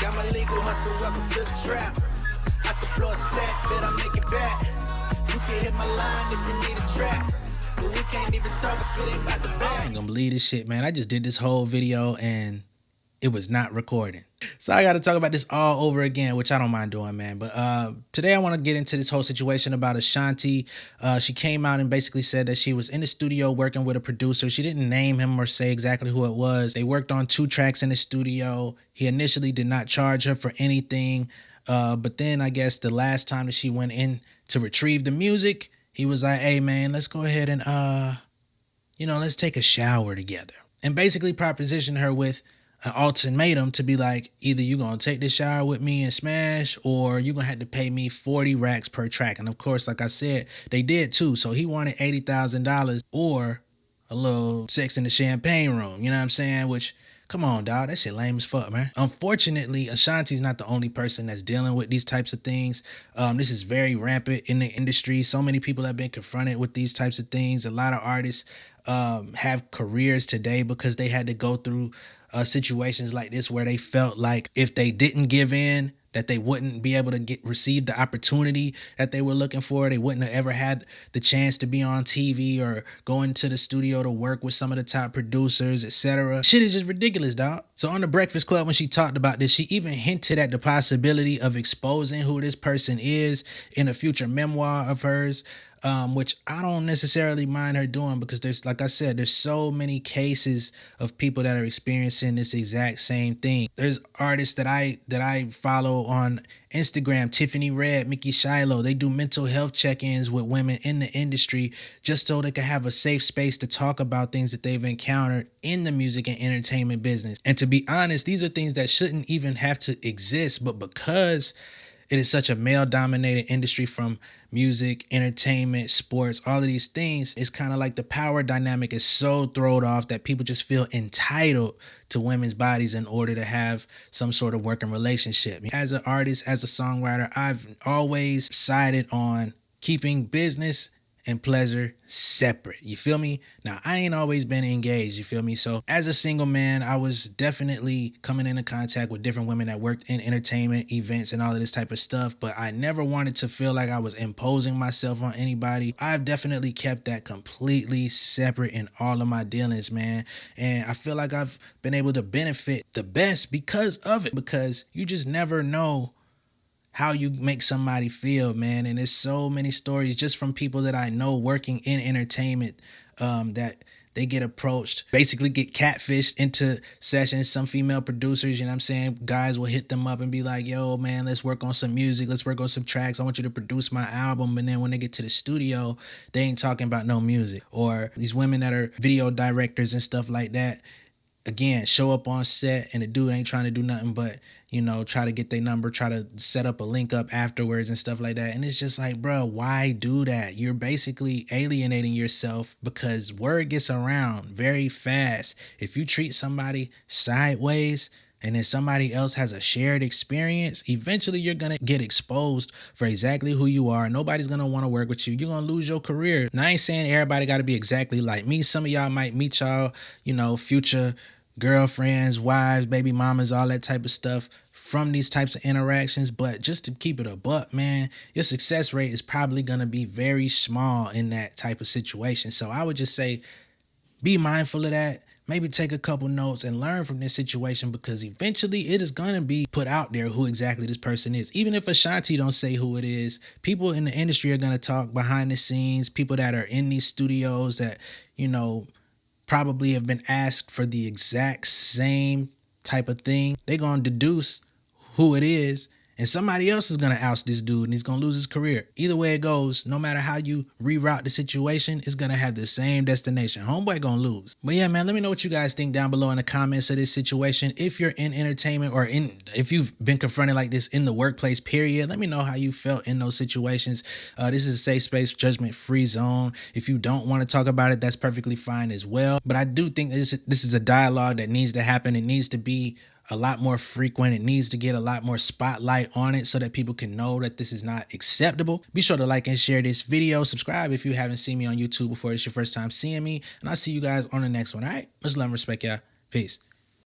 Got my legal hustle, welcome to the trap. I can blow a stack, bet I make it back. You can hit my line if you need a track. But we can't even talk if it ain't about the bag. I ain't gonna believe this shit, man. I just did this whole video and it was not recording. So I got to talk about this all over again, which I don't mind doing, man. But today I want to get into this whole situation about Ashanti. She came out and basically said that she was in the studio working with a producer. She didn't name him or say exactly who it was. They worked on 2 tracks in the studio. He initially did not charge her for anything. But then I guess the last time that she went in to retrieve the music, he was like, hey, man, let's go ahead and, let's take a shower together. And basically propositioned her with an ultimatum to be like, either you gonna take this shower with me and smash, or you gonna have to pay me 40 racks per track. And of course, like I said, they did too. So he wanted $80,000 or a little sex in the champagne room. You know what I'm saying? Which, come on, dog, that shit lame as fuck, man. Unfortunately, Ashanti's not the only person that's dealing with these types of things. This is very rampant in the industry. So many people have been confronted with these types of things. A lot of artists have careers today because they had to go through situations like this where they felt like if they didn't give in, that they wouldn't be able to receive the opportunity that they were looking for. They wouldn't have ever had the chance to be on TV or go into the studio to work with some of the top producers, etc. Shit is just ridiculous, dog. So on the Breakfast Club, when she talked about this, she even hinted at the possibility of exposing who this person is in a future memoir of hers, which I don't necessarily mind her doing because there's, like I said, there's so many cases of people that are experiencing this exact same thing. There's artists that I follow on Instagram, Tiffany Red, Mickey Shiloh. They do mental health check-ins with women in the industry just so they can have a safe space to talk about things that they've encountered in the music and entertainment business. And to be honest, these are things that shouldn't even have to exist, but because it is such a male-dominated industry, from music, entertainment, sports, all of these things, it's kind of like the power dynamic is so thrown off that people just feel entitled to women's bodies in order to have some sort of working relationship. As an artist, as a songwriter, I've always sided on keeping business and pleasure separate. You feel me? Now, I ain't always been engaged, you feel me? So as a single man, I was definitely coming into contact with different women that worked in entertainment, events, and all of this type of stuff, but I never wanted to feel like I was imposing myself on anybody. I've definitely kept that completely separate in all of my dealings, man. And I feel like I've been able to benefit the best because of it, because you just never know how you make somebody feel, man. And there's so many stories just from people that I know working in entertainment that they get approached, basically get catfished into sessions. Some female producers, you know what I'm saying, guys will hit them up and be like, yo, man, let's work on some music. Let's work on some tracks. I want you to produce my album. And then when they get to the studio, they ain't talking about no music. Or these women that are video directors and stuff like that, again, show up on set and the dude ain't trying to do nothing but, try to get their number, try to set up a link up afterwards and stuff like that. And it's just like, bro, why do that? You're basically alienating yourself because word gets around very fast. If you treat somebody sideways and then somebody else has a shared experience, eventually you're going to get exposed for exactly who you are. Nobody's going to want to work with you. You're going to lose your career. Now, I ain't saying everybody got to be exactly like me. Some of y'all might meet y'all, future girlfriends, wives, baby mamas, all that type of stuff from these types of interactions. But just to keep it a buck, man, your success rate is probably going to be very small in that type of situation. So I would just say, be mindful of that. Maybe take a couple notes and learn from this situation, because eventually it is going to be put out there who exactly this person is. Even if Ashanti don't say who it is, people in the industry are going to talk behind the scenes. People that are in these studios that, probably have been asked for the exact same type of thing. They're going to deduce who it is, and somebody else is going to oust this dude and he's going to lose his career. Either way it goes, no matter how you reroute the situation, it's going to have the same destination. Homeboy going to lose. But yeah, man, let me know what you guys think down below in the comments of this situation. If you're in entertainment or if you've been confronted like this in the workplace, period, let me know how you felt in those situations. This is a safe space, judgment-free zone. If you don't want to talk about it, that's perfectly fine as well. But I do think this is a dialogue that needs to happen. It needs to be a lot more frequent. It needs to get a lot more spotlight on it so that people can know that this is not acceptable. Be sure to like and share this video. Subscribe if you haven't seen me on YouTube before. It's your first time seeing me. And I'll see you guys on the next one. All right? Much love and respect, y'all. Peace.